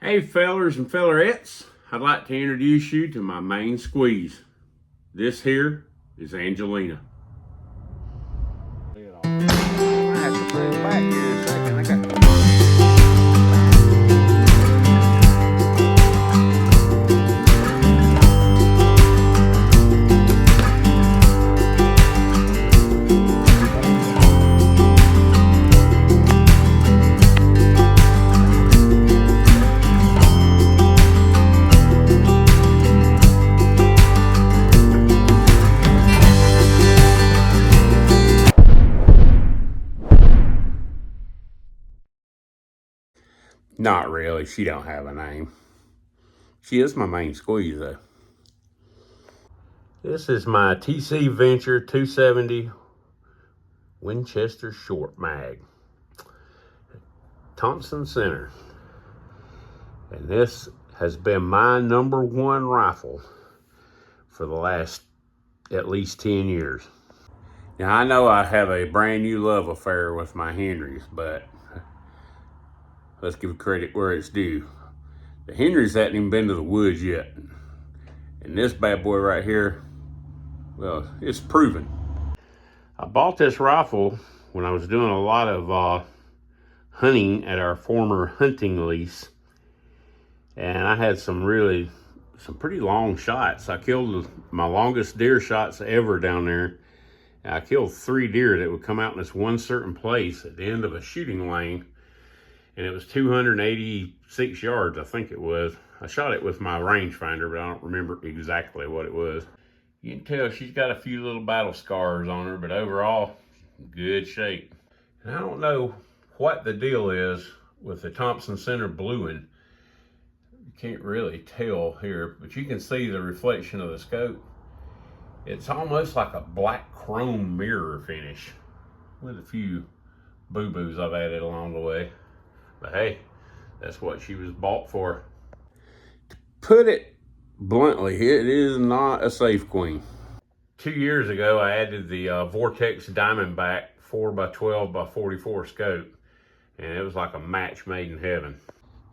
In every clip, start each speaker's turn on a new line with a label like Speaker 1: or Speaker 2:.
Speaker 1: Hey fellers and fellerettes, I'd like to introduce you to my main squeeze. This here is Angelina.
Speaker 2: I have to move back here in a second. I got
Speaker 1: Not really, she don't have a name. She is my main squeeze though. This is my TC Venture 270 Winchester Short Mag. Thompson Center. And this has been my number one rifle for the last at least 10 years. Now I know I have a brand new love affair with my Henrys, but let's give credit where it's due. The Henrys hadn't even been to the woods yet. And this bad boy right here, well, it's proven. I bought this rifle when I was doing a lot of hunting at our former hunting lease. And I had some pretty long shots. I killed my longest deer shots ever down there. And I killed 3 deer that would come out in this one certain place at the end of a shooting lane. And it was 286 yards, I think it was. I shot it with my rangefinder, but I don't remember exactly what it was. You can tell she's got a few little battle scars on her, but overall, good shape. And I don't know what the deal is with the Thompson Center bluing. You can't really tell here, but you can see the reflection of the scope. It's almost like a black chrome mirror finish with a few boo-boos I've added along the way. But hey, that's what she was bought for. To put it bluntly, it is not a safe queen. 2 years ago, I added the Vortex Diamondback 4x12x44 scope, and it was like a match made in heaven.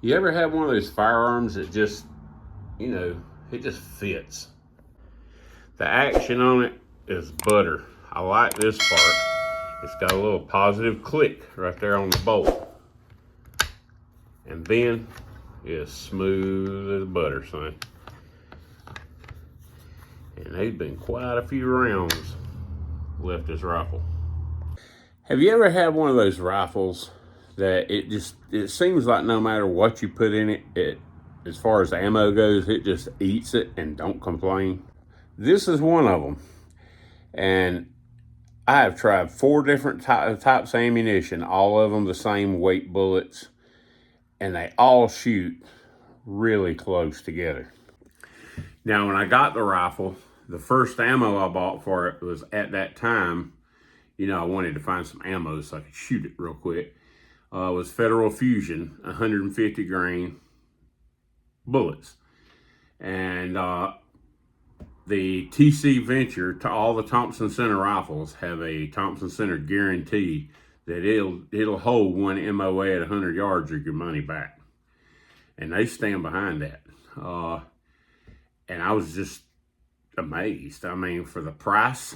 Speaker 1: You ever have one of those firearms that just, it just fits? The action on it is butter. I like this part. It's got a little positive click right there on the bolt. And then it's smooth as butter, son. And there's been quite a few rounds left this rifle. Have you ever had one of those rifles that it seems like no matter what you put in it, as far as ammo goes, it just eats it and don't complain? This is one of them. And I have tried 4 different types of ammunition, all of them the same weight bullets, and they all shoot really close together. Now, when I got the rifle, the first ammo I bought for it was at that time, I wanted to find some ammo so I could shoot it real quick. It was Federal Fusion, 150 grain bullets. And the TC Venture, to all the Thompson Center rifles, have a Thompson Center guarantee that it'll hold one MOA at 100 yards or your money back. And they stand behind that. And I was just amazed. I mean, for the price,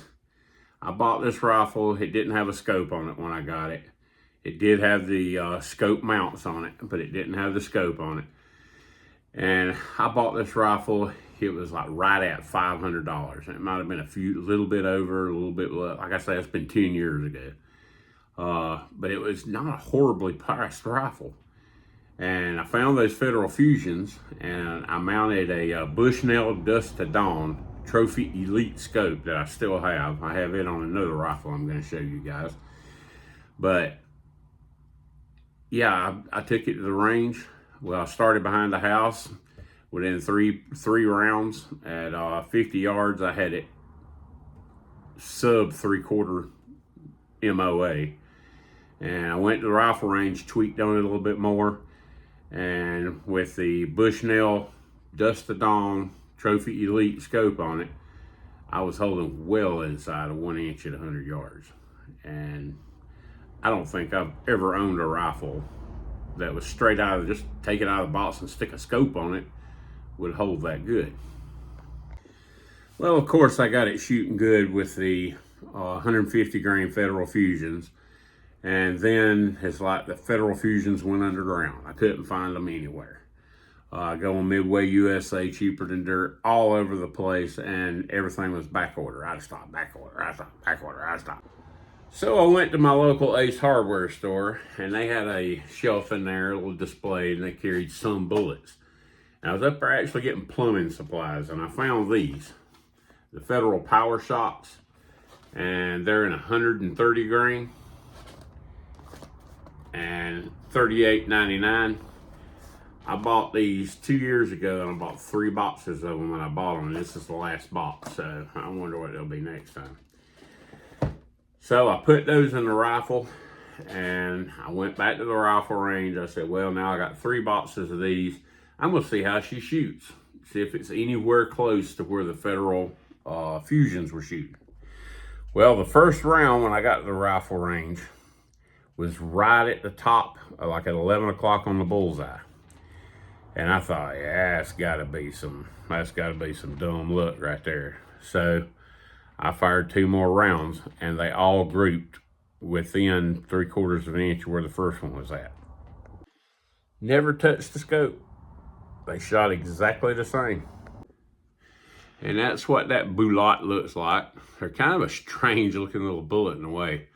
Speaker 1: I bought this rifle. It didn't have a scope on it when I got it. It did have the scope mounts on it, but it didn't have the scope on it. And I bought this rifle. It was like right at $500. And it might have been a little bit over, a little bit less. Like I said, it's been 10 years ago. But it was not a horribly priced rifle. And I found those Federal Fusions, and I mounted a Bushnell Dust to Dawn Trophy Elite scope that I still have. I have it on another rifle I'm going to show you guys. But yeah, I took it to the range. Well, I started behind the house. Within three rounds at 50 yards, I had it sub 3/4 MOA. And I went to the rifle range, tweaked on it a little bit more. And with the Bushnell Dust to Dawn Trophy Elite scope on it, I was holding well inside of 1 inch at 100 yards. And I don't think I've ever owned a rifle that was straight out of, just take it out of the box and stick a scope on it, would hold that good. Well, of course, I got it shooting good with the 150 grain Federal Fusions. And then it's like the Federal Fusions went underground. I couldn't find them anywhere. I go on Midway USA, cheaper than dirt, all over the place, and everything was back order. I stopped, back order, I stopped, back order, I stopped. So I went to my local Ace Hardware store, and they had a shelf in there, a little display, and they carried some bullets. And I was up there actually getting plumbing supplies, and I found these, the Federal Power Shocks, and they're in 130 grain and $38.99. I bought these 2 years ago, and I bought 3 boxes of them when I bought them. And this is the last box, so I wonder what they'll be next time. So I put those in the rifle, and I went back to the rifle range. I said, well, now I got 3 boxes of these. I'm gonna see how she shoots. See if it's anywhere close to where the Federal Fusions were shooting. Well, the first round when I got to the rifle range was right at the top, like at 11 o'clock on the bullseye. And I thought, yeah, that's gotta be some dumb luck right there. So I fired 2 more rounds, and they all grouped within 3/4 of an inch where the first one was at. Never touched the scope. They shot exactly the same. And that's what that bullet looks like. They're kind of a strange looking little bullet in a way.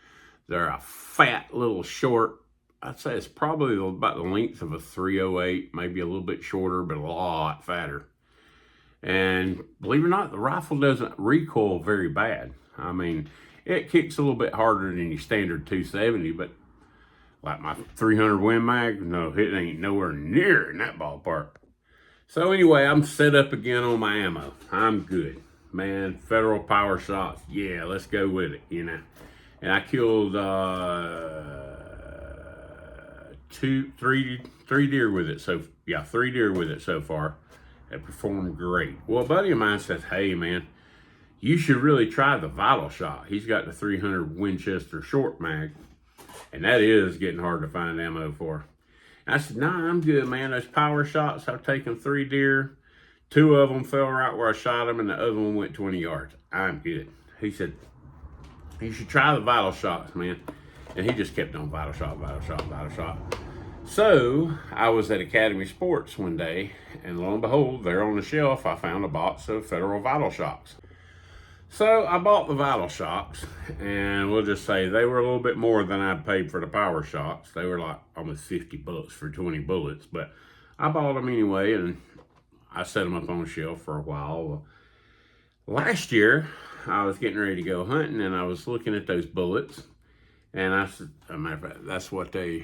Speaker 1: They're a fat little short, I'd say it's probably about the length of a .308, maybe a little bit shorter, but a lot fatter. And believe it or not, the rifle doesn't recoil very bad. I mean, it kicks a little bit harder than your standard 270, but like my 300 Win Mag, no, it ain't nowhere near in that ballpark. So anyway, I'm set up again on my ammo. I'm good. Man, Federal Power Shots, yeah, let's go with it, you know. And I killed three deer with it. So yeah, 3 deer with it so far. It performed great. Well, a buddy of mine says, hey man, you should really try the Vital Shot. He's got the 300 Winchester short mag, and that is getting hard to find ammo for. And I said, nah, I'm good, man. Those Power Shots, I've taken 3 deer. 2 of them fell right where I shot them, and the other one went 20 yards. I'm good. He said, you should try the Vital Shots, man. And he just kept on Vital Shot, Vital Shot, Vital Shot. So I was at Academy Sports one day, and lo and behold, there on the shelf, I found a box of Federal Vital Shocks. So I bought the Vital Shocks, and we'll just say they were a little bit more than I'd paid for the Power Shocks. They were like almost $50 for 20 bullets, but I bought them anyway, and I set them up on the shelf for a while. Last year, I was getting ready to go hunting, and I was looking at those bullets, and I said, as a matter of fact, that's what the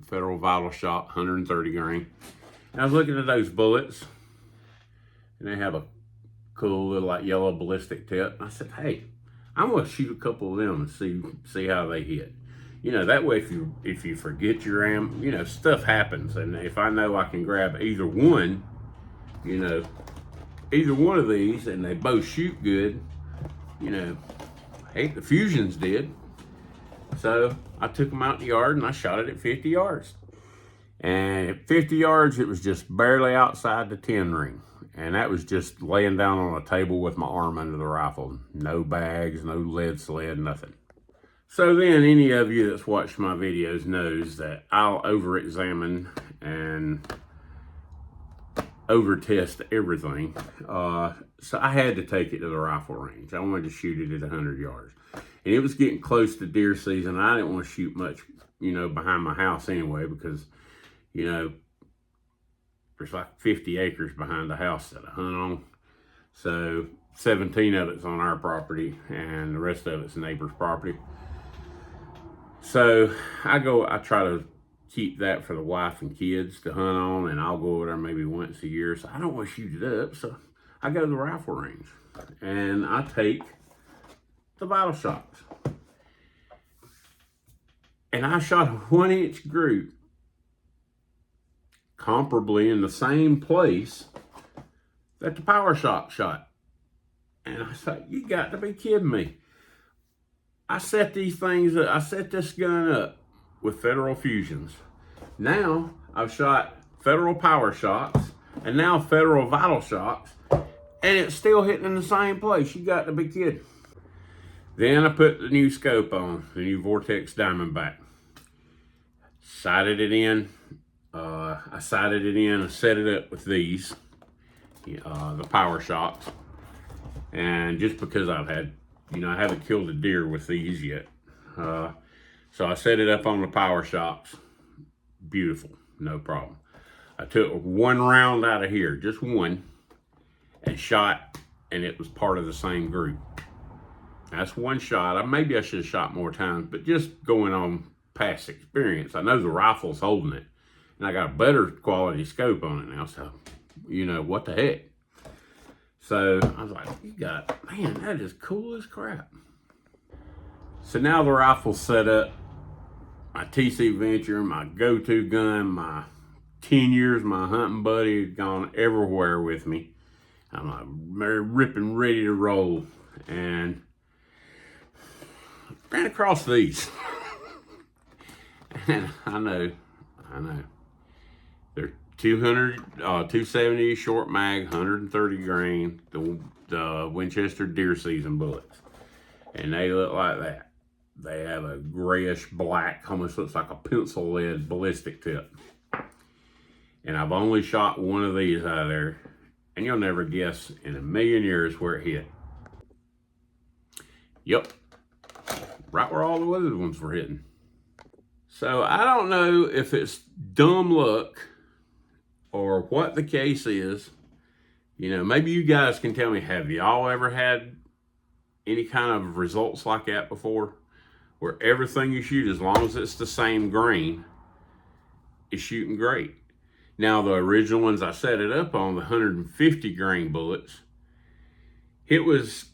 Speaker 1: Federal Vital Shot, 130 grain. And I was looking at those bullets, and they have a cool little like yellow ballistic tip. And I said, hey, I'm gonna shoot a couple of them and see how they hit. You know, that way if you forget your ammo, you know, stuff happens. And if I know I can grab either one, you know, either one of these, and they both shoot good, you know, hey, the Fusions did. So I took them out in the yard and I shot it at 50 yards. And at 50 yards, it was just barely outside the 10 ring. And that was just laying down on a table with my arm under the rifle. No bags, no lead sled, nothing. So then any of you that's watched my videos knows that I'll over-examine and over-test everything. So I had to take it to the rifle range. I wanted to shoot it at 100 yards. And it was getting close to deer season. I didn't want to shoot much, you know, behind my house anyway, because, you know, there's like 50 acres behind the house that I hunt on. So 17 of it's on our property, and the rest of it's neighbor's property. So I try to keep that for the wife and kids to hunt on, and I'll go over there maybe once a year. So I don't want to shoot it up. So I go to the rifle range, and I take the Vital Shots. And I shot a 1-inch group comparably in the same place that the Power Shock shot. And I thought, you got to be kidding me. I set these things up, I set this gun up with Federal Fusions Now I've shot Federal Power Shots and now Federal Vital Shots, and it's still hitting in the same place. You got to be kidding. Then I put the new scope on, the new Vortex Diamondback. Sighted it in. I sighted it in and set it up with these, the Power Shots. And just because I've had, I haven't killed a deer with these yet. So I set it up on the Power Shots. Beautiful, no problem. I took one round out of here, just one, and shot, and it was part of the same group. That's one shot. Maybe I should have shot more times, but just going on past experience, I know the rifle's holding it, and I got a better quality scope on it now, so, what the heck. So I was like, man, that is cool as crap. So now the rifle's set up, my TC Venture, my go-to gun, my 10 years, my hunting buddy has gone everywhere with me. I'm like ripping, ready to roll, and ran across these. And I know. They're 270 short mag, 130 grain, the Winchester deer season bullets. And they look like that. They have a grayish black, almost looks like a pencil lead ballistic tip. And I've only shot one of these out of there, and you'll never guess in a million years where it hit. Yep, right where all the other ones were hitting. So I don't know if it's dumb luck or what the case is. Maybe you guys can tell me, have y'all ever had any kind of results like that before? Where everything you shoot, as long as it's the same grain, is shooting great. Now, the original ones I set it up on, the 150 grain bullets, it was,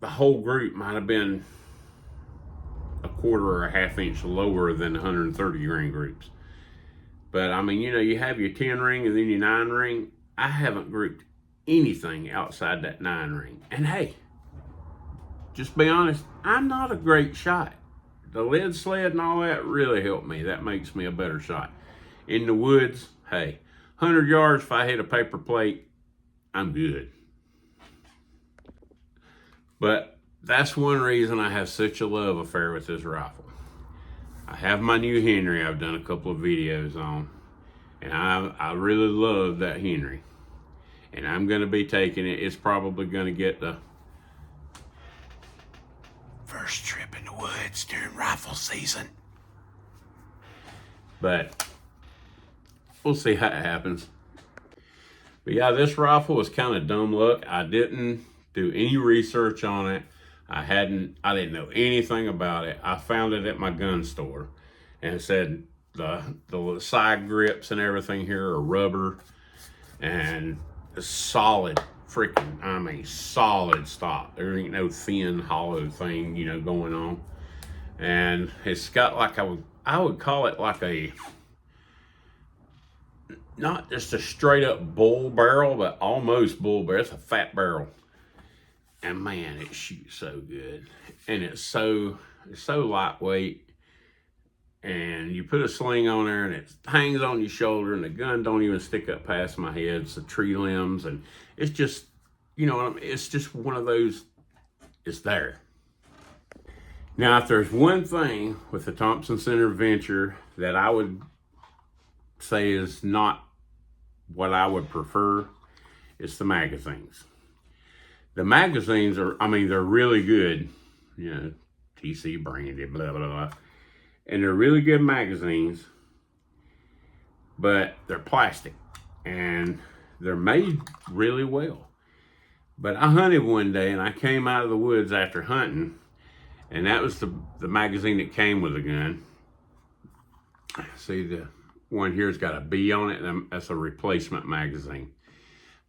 Speaker 1: the whole group might have been a quarter or a half inch lower than the 130 grain groups. But I mean, you have your 10 ring and then your 9 ring. I haven't grouped anything outside that 9 ring. And hey, just be honest, I'm not a great shot. The lead sled and all that really helped me. That makes me a better shot. In the woods, hey, 100 yards, if I hit a paper plate, I'm good. But that's one reason I have such a love affair with this rifle. I have my new Henry I've done a couple of videos on, and I really love that Henry. And I'm going to be taking it. It's probably going to get the first trip in the woods during rifle season. But we'll see how it happens. But yeah, this rifle was kind of dumb luck. I didn't do any research on it. I didn't know anything about it. I found it at my gun store, and it said the side grips and everything here are rubber and solid, solid stock. There ain't no thin, hollow thing, going on. And it's got like, I would call it like a, not just a straight up bull barrel, but almost bull barrel. It's a fat barrel. And man, it shoots so good. And it's so lightweight. And you put a sling on there and it hangs on your shoulder, and the gun don't even stick up past my head. It's the tree limbs, and it's just, it's just one of those, it's there. Now, if there's one thing with the Thompson Center Venture that I would say is not what I would prefer, it's the magazines. The magazines are, they're really good, TC branded, blah, blah, blah. And they're really good magazines, but they're plastic and they're made really well. But I hunted one day and I came out of the woods after hunting, and that was the magazine that came with the gun. See, the one here's got a B on it, and that's a replacement magazine.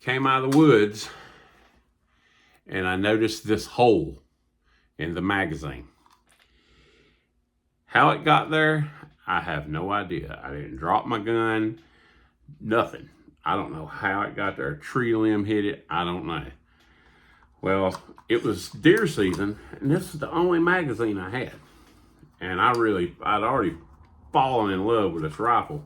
Speaker 1: Came out of the woods and I noticed this hole in the magazine. How it got there, I have no idea. I didn't drop my gun, nothing. I don't know how it got there. A tree limb hit it, I don't know. Well, it was deer season, and this is the only magazine I had. And I'd already falling in love with this rifle.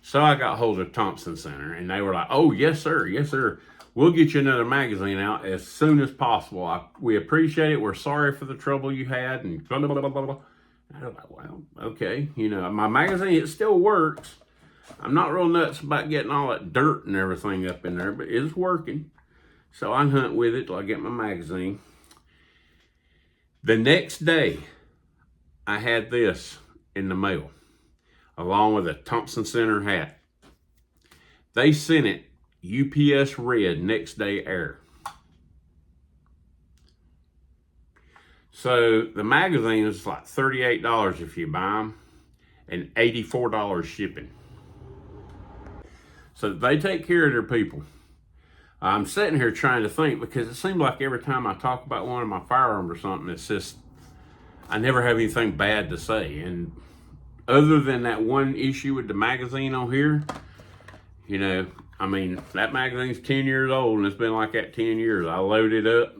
Speaker 1: So I got hold of Thompson Center, and they were like, "Oh, yes, sir. Yes, sir. We'll get you another magazine out as soon as possible. We appreciate it. We're sorry for the trouble you had." And blah, blah, blah, blah, blah. I was like, well, okay. You know, my magazine, it still works. I'm not real nuts about getting all that dirt and everything up in there, but it's working. So I hunt with it till I get my magazine. The next day, I had this in the mail, along with a Thompson Center hat. They sent it UPS red, next day air. So the magazine is like $38 if you buy them, and $84 shipping. So they take care of their people. I'm sitting here trying to think, because it seems like every time I talk about one of my firearms or something, it's just, I never have anything bad to say. And other than that one issue with the magazine on here, you know, I mean, that magazine's 10 years old, and it's been like that 10 years. I load it up,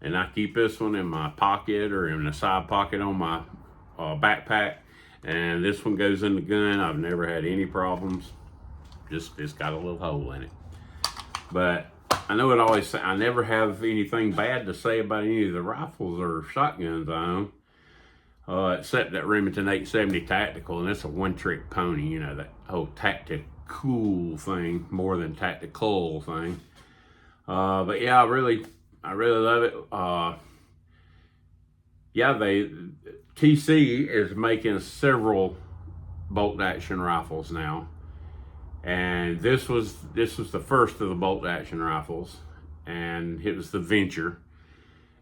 Speaker 1: and I keep this one in my pocket or in the side pocket on my backpack, and this one goes in the gun. I've never had any problems. Just, it's got a little hole in it. But I know it always say, I never have anything bad to say about any of the rifles or shotguns I own, except that Remington 870 Tactical, and it's a one-trick pony, you know, that whole tactical thing, more than tactical thing. But yeah, I really love it. Yeah, TC is making several bolt action rifles now. And this was the first of the bolt action rifles, and it was the Venture.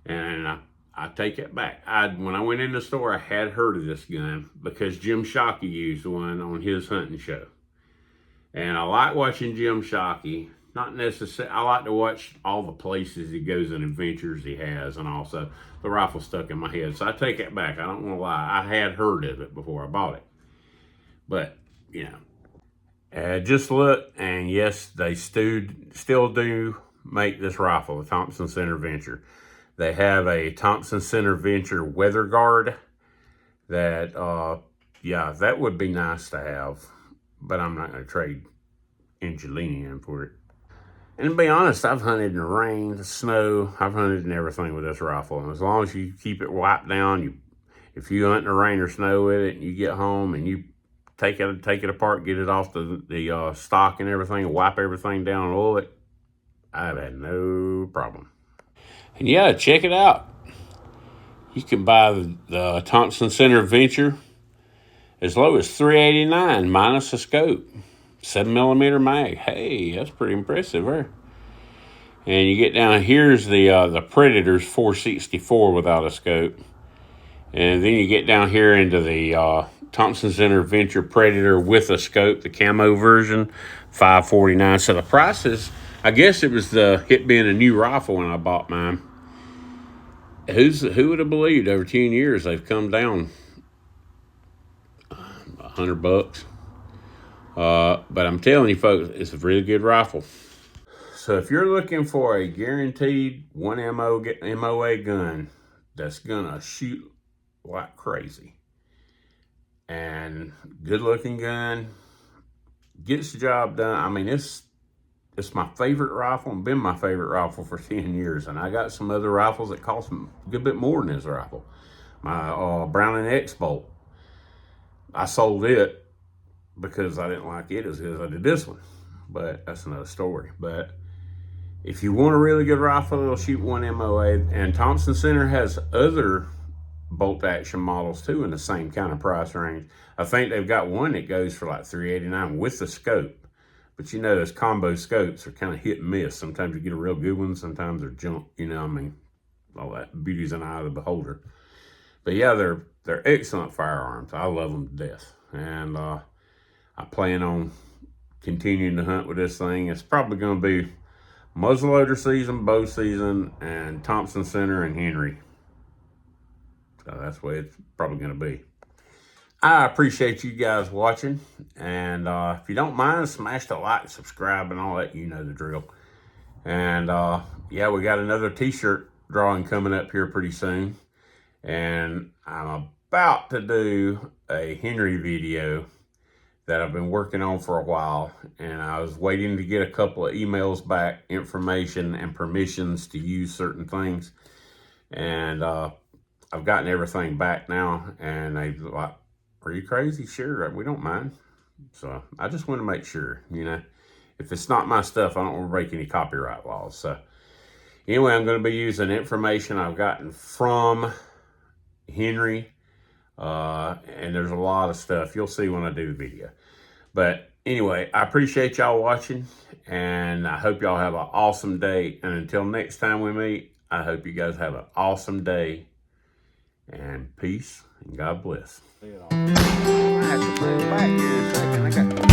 Speaker 1: And I take it back. When I went in the store, I had heard of this gun because Jim Shockey used one on his hunting show. And I like watching Jim Shockey. Not necessarily, I like to watch all the places he goes and adventures he has, and also the rifle stuck in my head. So I take it back. I don't want to lie. I had heard of it before I bought it. But, you know. Just look, and yes, they still do make this rifle, the Thompson Center Venture. They have a Thompson Center Venture weather guard that, yeah, that would be nice to have, but I'm not going to trade Angelinian for it. And to be honest, I've hunted in the rain, the snow, I've hunted in everything with this rifle. And as long as you keep it wiped down, if you hunt in the rain or snow with it, and you get home and you take it apart, get it off the stock and everything, and wipe everything down and oil it, I've had no problem. And yeah, check it out. You can buy the Thompson Center Venture as low as $389 minus a scope, 7mm mag. Hey, that's pretty impressive, right? And you get down, here's the Predator's 464 without a scope. And then you get down here into the Thompson Center Venture Predator with a scope, the camo version, $549. So the prices, I guess it was it being a new rifle when I bought mine. Who would have believed over 10 years they've come down $100? But I'm telling you folks, it's a really good rifle. So if you're looking for a guaranteed 1 MOA gun that's gonna shoot like crazy and good looking gun, gets the job done. I mean, it's my favorite rifle and been my favorite rifle for 10 years. And I got some other rifles that cost a good bit more than this rifle. My Browning X-Bolt, I sold it because I didn't like it as good as I did this one, but that's another story. But if you want a really good rifle that'll shoot 1 MOA, and Thompson Center has other bolt action models too in the same kind of price range. I think they've got one that goes for like $389 with the scope. But you know, those combo scopes are kind of hit and miss. Sometimes you get a real good one, sometimes they're junk, you know, I mean, all that beauty's in the eye of the beholder. But yeah, they're excellent firearms. I love them to death. And I plan on continuing to hunt with this thing. It's probably going to be muzzleloader season, bow season, and Thompson Center and Henry. So that's the way it's probably going to be. I appreciate you guys watching. And if you don't mind, smash the like, subscribe, and all that. You know the drill. And yeah, we got another t-shirt drawing coming up here pretty soon. And I'm about to do a Henry video that I've been working on for a while, and I was waiting to get a couple of emails back, information and permissions to use certain things. And I've gotten everything back now, and they like, are you crazy? Sure, we don't mind. So I just want to make sure, you know, if it's not my stuff, I don't want to break any copyright laws. So anyway, I'm going to be using information I've gotten from Henry, and there's a lot of stuff you'll see when I do the video. But anyway, I appreciate y'all watching, and I hope y'all have an awesome day. And until next time we meet, I hope you guys have an awesome day, and peace, and God bless.
Speaker 2: I have to move back here in a second. I got